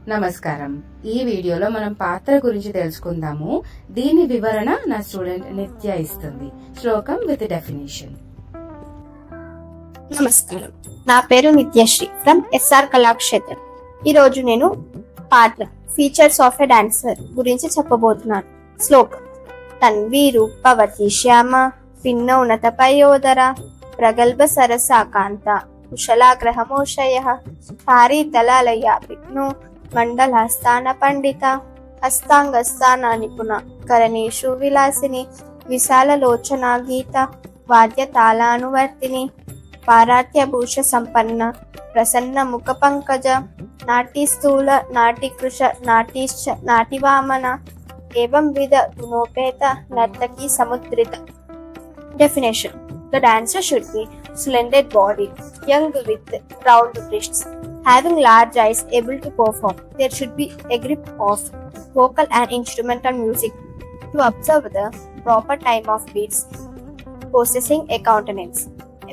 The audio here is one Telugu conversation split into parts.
నమస్కారం. ఈ వీడియోలో మనం పాత్ర గురించి తెలుసుకుందాము. దీని వివరణ నా స్టూడెంట్ నిత్య ఇస్తుంది. శ్లోకం విత్ డెఫినేషన్. నమస్కారం, నా పేరు నిత్యశ్రీ ఫ్రమ్ ఎస్ఆర్ కళాక్షేత్రం. ఈ రోజు నేను పాత్ర ఫీచర్స్ ఆఫ్ ఎ డాన్సర్ గురించి చెప్పబోతున్నాను. శ్లోకం: తన్వీ రూపవతి శ్యామ పిన్నోన్నత పయోదర ప్రగల్భ సరసాకాంత కుశలాగ్రహమోషయ పారీతలాలయ విష్ణు మండలస్థాన పండిత హస్తాంగస్థాన నిపుణ కరణేషు విలాసిని విశాలలోచనా గీత వాద్య తాళానువర్తిని పారాత్యభూష సంపన్న ప్రసన్న ముఖ పంకజ నాటి స్థూల నాటి కృష నాటిశ్చ నాటివామన ఏవం విధ గుణోపేత నర్తకి సముద్రిత. Definition: the dancer should be slender body, young with round wrists, having large eyes, able to perform. There should be a grip of vocal and instrumental music to observe the proper time of beats, possessing a countenance.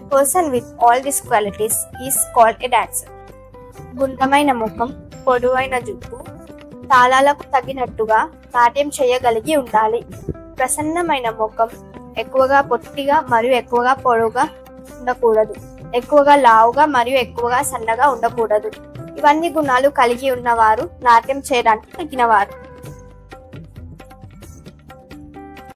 A person with all these qualities is called a dancer. గుండ్రమైన ముఖం, పొడవైన జుట్టు, తాళాలకు తగినట్టుగా నాట్యం చేయగలిగి ఉండాలి. ప్రసన్నమైన ముఖం, ఎక్కువగా పొట్టిగా మరియు ఎక్కువగా పొడవుగా ఉండకూడదు. ఎక్కువగా లావుగా మరియు ఎక్కువగా సన్నగా ఉండకూడదు. ఇవన్నీ గుణాలు కలిగి ఉన్నవారు నాట్యం చేయడానికి తగినవారు.